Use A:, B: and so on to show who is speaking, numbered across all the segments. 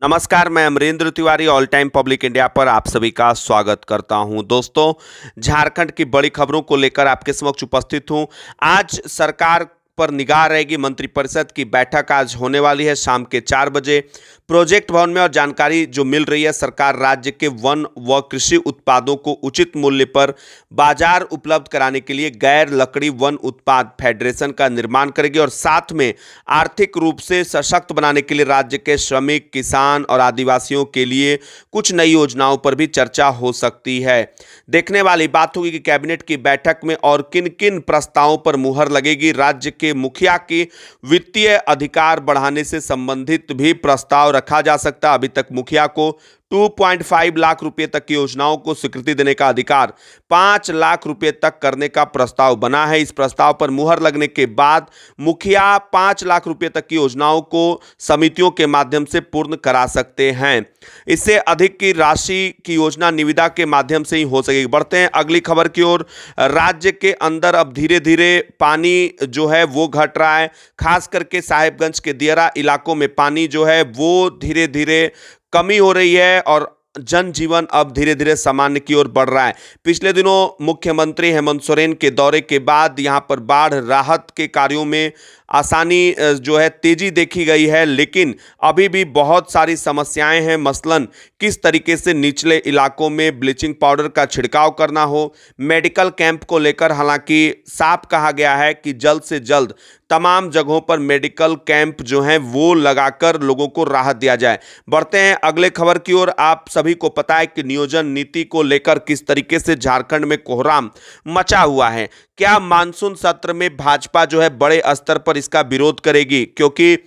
A: नमस्कार, मैं Amarendra Tiwari all time public India पर आप सभी का स्वागत करता हूं। दोस्तों, झारखंड की बड़ी खबरों को लेकर आपके समक्ष उपस्थित हूं। आज सरकार पर निगाह रहेगी। मंत्रिपरिषद की बैठक आज होने वाली है शाम के 4 बजे प्रोजेक्ट भवन में। और जानकारी जो मिल रही है, सरकार राज्य के वन व कृषि उत्पादों को उचित मूल्य पर बाजार उपलब्ध कराने के लिए गैर लकड़ी वन उत्पाद फेडरेशन का निर्माण करेगी और साथ में आर्थिक रूप से सशक्त बनाने के लिए राज्य के श्रमिक, किसान और आदिवासियों के लिए कुछ नई योजनाओं पर भी चर्चा हो सकती है। देखने वाली बात होगी कि कैबिनेट की बैठक में और किन किन प्रस्तावों पर मुहर लगेगी। राज्य के मुखिया की वित्तीय अधिकार बढ़ाने से संबंधित भी प्रस्ताव रखा जा सकता है। अभी तक मुखिया को 2.5 लाख रुपए तक की योजनाओं को स्वीकृति देने का अधिकार 5 लाख रुपए तक करने का प्रस्ताव बना है। इस प्रस्ताव पर मुहर लगने के बाद मुखिया 5 लाख रुपए तक की योजनाओं को समितियों के माध्यम से पूर्ण करा सकते हैं। इससे अधिक की राशि की योजना निविदा के माध्यम से ही हो सकेगी। बढ़ते हैं अगली खबर की ओर। राज्य के अंदर अब धीरे धीरे पानी जो है वो घट रहा है। खास करके साहेबगंज के दियारा इलाकों में पानी जो है वो धीरे धीरे कमी हो रही है और जनजीवन अब धीरे धीरे सामान्य की ओर बढ़ रहा है। पिछले दिनों मुख्यमंत्री हेमंत सोरेन के दौरे के बाद यहां पर बाढ़ राहत के कार्यों में आसानी जो है तेजी देखी गई है, लेकिन अभी भी बहुत सारी समस्याएं हैं। मसलन किस तरीके से निचले इलाकों में ब्लीचिंग पाउडर का छिड़काव करना हो। मेडिकल कैंप को लेकर हालांकि साफ कहा गया है कि जल्द से जल्द तमाम जगहों पर मेडिकल कैंप जो हैं वो लगाकर लोगों को राहत दिया जाए। बढ़ते हैं अगले खबर की ओर। आप सभी को पता है कि नियोजन नीति को लेकर किस तरीके से झारखंड में कोहराम मचा हुआ है। क्या मानसून सत्र में भाजपा जो है बड़े स्तर पर इसका विरोध करेगी? क्योंकि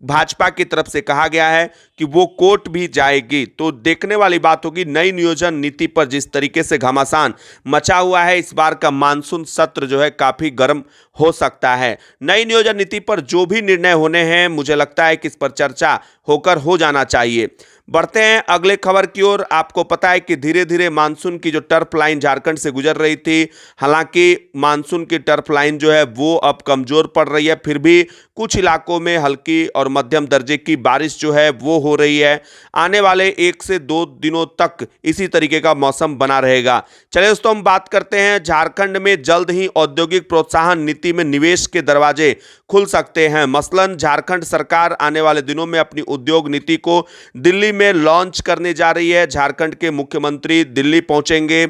A: भाजपा की तरफ से कहा गया है कि वो कोर्ट भी जाएगी। तो देखने वाली बात होगी नई नियोजन नीति पर जिस तरीके से घमासान मचा हुआ है। इस बार का मानसून सत्र जो है काफी गर्म हो सकता है। नई नियोजन नीति पर जो भी निर्णय होने हैं, मुझे लगता है कि इस पर चर्चा होकर हो जाना चाहिए। बढ़ते हैं अगले खबर की ओर। आपको पता है कि धीरे धीरे मानसून की जो टर्फ लाइन झारखंड से गुजर रही थी, हालांकि मानसून की टर्फ लाइन जो है वो अब कमजोर पड़ रही है। फिर भी कुछ इलाकों में हल्की और मध्यम दर्जे की बारिश जो है वो हो रही है। आने वाले 1 से 2 दिनों तक इसी तरीके का मौसम बना रहेगा। चलिए दोस्तों, हम बात करते हैं झारखंड में जल्द ही औद्योगिक प्रोत्साहन नीति में निवेश के दरवाजे खुल सकते हैं। मसलन झारखंड सरकार आने वाले दिनों में अपनी उद्योग नीति को दिल्ली में लॉन्च करने जा रही है। झारखंड के मुख्यमंत्री दिल्ली पहुंचेंगे।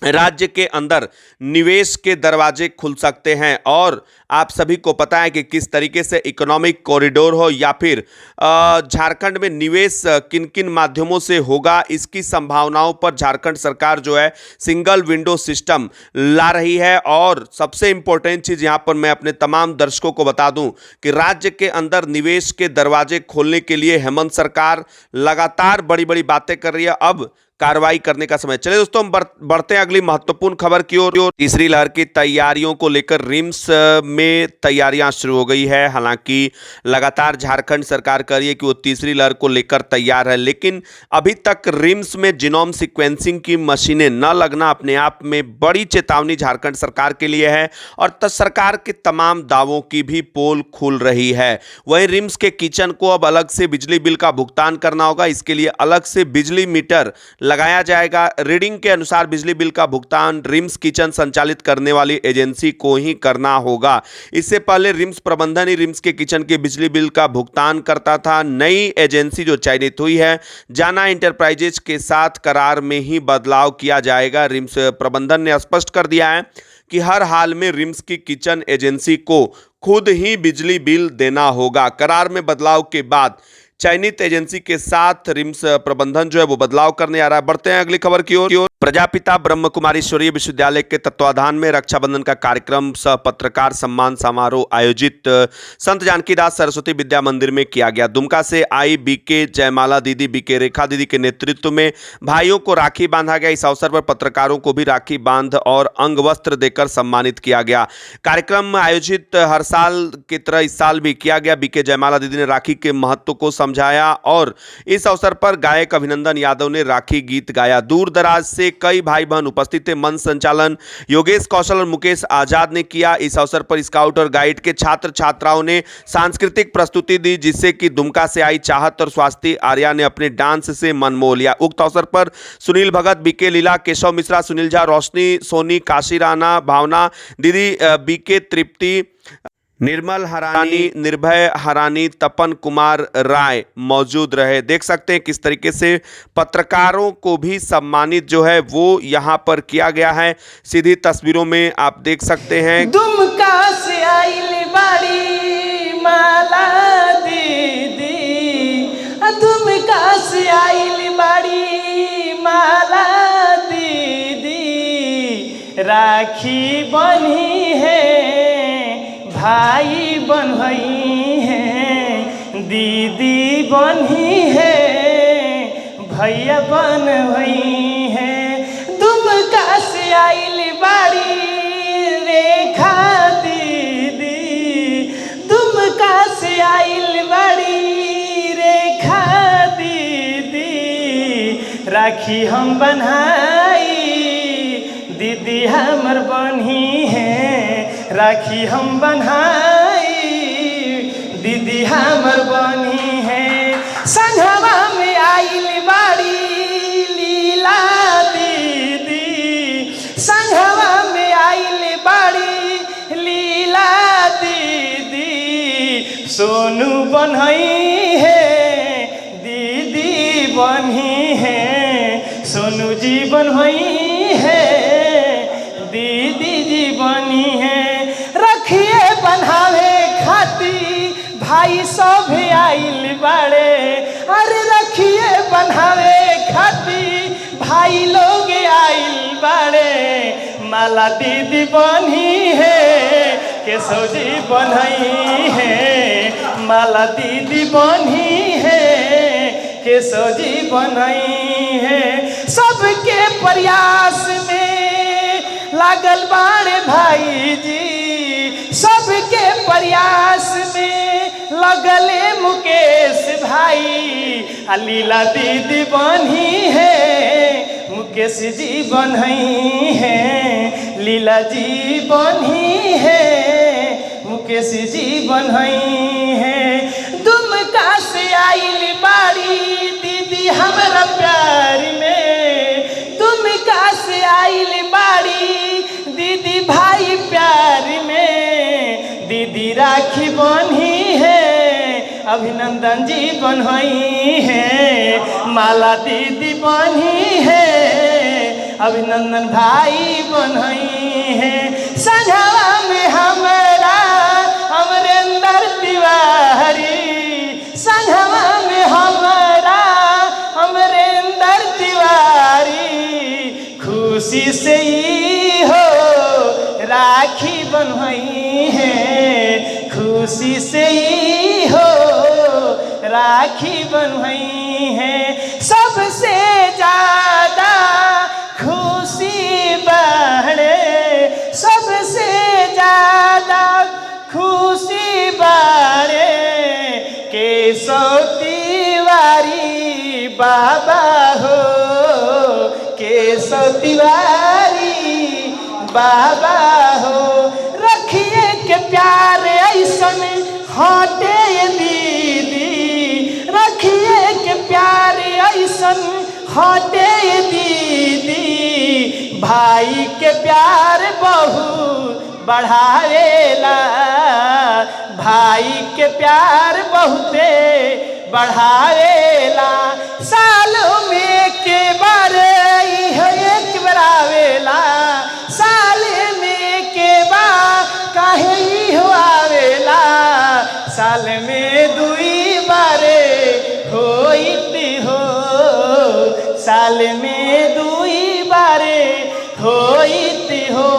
A: राज्य के अंदर निवेश के दरवाजे खुल सकते हैं और आप सभी को पता है कि किस तरीके से इकोनॉमिक कॉरिडोर हो या फिर झारखंड में निवेश किन किन माध्यमों से होगा, इसकी संभावनाओं पर झारखंड सरकार जो है सिंगल विंडो सिस्टम ला रही है। और सबसे इंपॉर्टेंट चीज यहां पर मैं अपने तमाम दर्शकों को बता दूं कि राज्य के अंदर निवेश के दरवाजे खोलने के लिए हेमंत सरकार लगातार बड़ी बड़ी बातें कर रही है। अब कार्रवाई करने का समय। चलिए दोस्तों, हम बढ़ते हैं अगली महत्वपूर्ण खबर की ओर। तीसरी लहर की तैयारियों को लेकर रिम्स में तैयारियां शुरू हो गई है। हालांकि लगातार झारखंड सरकार कह रही है कि वो तीसरी लहर को लेकर तैयार है, लेकिन अभी तक रिम्स में जीनोम सीक्वेंसिंग की मशीनें न लगना अपने आप में बड़ी चेतावनी झारखंड सरकार के लिए है और सरकार के तमाम दावों की भी पोल खुल रही है। वहीं रिम्स के किचन को अब अलग से बिजली बिल का भुगतान करना होगा। इसके लिए अलग से बिजली मीटर लगाया जाएगा। रीडिंग के अनुसार बिजली बिल का भुगतान रिम्स किचन संचालित करने वाली एजेंसी को ही करना होगा। इससे पहले रिम्स प्रबंधन ही रिम्स के किचन के बिजली बिल का भुगतान करता था। नई एजेंसी जो चयनित हुई है जाना इंटरप्राइजेज के साथ करार में ही बदलाव किया जाएगा। रिम्स प्रबंधन ने स्पष्ट कर दिया है कि हर हाल में रिम्स की किचन एजेंसी को खुद ही बिजली बिल देना होगा। करार में बदलाव के बाद चयनित एजेंसी के साथ रिम्स प्रबंधन जो है वो बदलाव करने आ रहा है। बढ़ते हैं अगली खबर की ओर। प्रजापिता ब्रह्म कुमारी ईश्वरीय विश्वविद्यालय के तत्वाधान में रक्षाबंधन का कार्यक्रम सह पत्रकार सम्मान समारोह आयोजित संत जानकीदास सरस्वती विद्या मंदिर में किया गया। दुमका से आई बीके जयमाला दीदी, बीके रेखा दीदी के नेतृत्व में भाइयों को राखी बांधा गया। इस अवसर पर पत्रकारों को भी राखी बांध और अंग वस्त्र देकर सम्मानित किया गया। कार्यक्रम आयोजित हर साल की तरह इस साल भी किया गया। बीके जयमाला दीदी ने राखी के महत्व को समझाया और इस अवसर पर गायक अभिनंदन यादव ने राखी गीत गाया। दूर दराज से कई भाई बहन उपस्थित थे। मंच संचालन योगेश कौशल और मुकेश आजाद ने किया। इस अवसर पर स्काउट और गाइड के छात्र छात्राओं ने सांस्कृतिक प्रस्तुति दी, जिससे कि दुमका से आई चाहत और स्वास्थ्य आर्या ने अपने डांस से मन मोह लिया। उक्त अवसर पर सुनील भगत, बीके लीला, केशव मिश्रा, सुनील झा, रोशनी सोनी, काशी राणा, भावना दीदी, बीके तृप्ति, निर्मल हरानी, निर्भय हरानी, तपन कुमार राय मौजूद रहे। देख सकते हैं किस तरीके से पत्रकारों को भी सम्मानित जो है वो यहाँ पर किया गया है। सीधी तस्वीरों में आप देख सकते हैं।
B: दुमका से आइल बाड़ी माला दीदी, दुमका से आइल बाड़ी माला दीदी, राखी बनी है भाई बन्हई है, दीदी बनी है भैया बनवई है। दुमका से आइल बाड़ी रेखा दीदी, दुमका से आइल बाड़ी रेखा दीदी, राखी हम बन्हाई दीदी हमर बनी है, राखी हम बन्हाई दीदी हमर बनी है। संघवा में आइल बाड़ी लीला दीदी, संघवा में आइल बाड़ी लीला दीदी, सोनू बनई है दीदी बनी है, सोनू जी बनई है दीदी जी बनी है। रखिए बन्हावे खाती भाई सब आइल बाड़े, अरे रखिए बन्हावे खाती भाई लोग आइल बाड़े। माला दीदी बनी है केशव जी बनई है, माला दीदी बनी है केशव जी बनई है। सबके प्रयास में लागल बाड़े भाई जी, सबके प्रयास में लगले मुकेश भाई। लीला दीदी बनी है मुकेश जी बनई है, लीला जी बनी है मुकेश जी बनई है। दुमका से आइल बाड़ी दीदी हमरा प्यार में, दुमका से आइल बाड़ी दीदी भाई प्यार में, दीदी राखी बनी है अभिनंदन जी बनई है, माला दीदी बनी है अभिनंदन भाई बनई है। संझवा में हमरा अमरेंद्र तिवारी, संझवा में हमरा अमरेंद्र तिवारी, खुशी से ही हो राखी बनई है, खुशी से ही हो राखी बनई है। सबसे ज्यादा खुशी बाड़े, सबसे ज्यादा खुशी बाड़े केशव तिवारी बाबा हो, केशव तिवारी बाबा हो। रखिए के प्यार ऐसन हटे दीदी, रखिए के प्यार ऐसन हटे दीदी, भाई के प्यार बहुत बढ़ावेला, भाई के प्यार बहुते बढ़ावेला। सालों में के बार एक बार आवेला, साल में के बार काहे हो आवेला, साल में दुई बारे होइत हो, साल में दुई बारे होइत हो।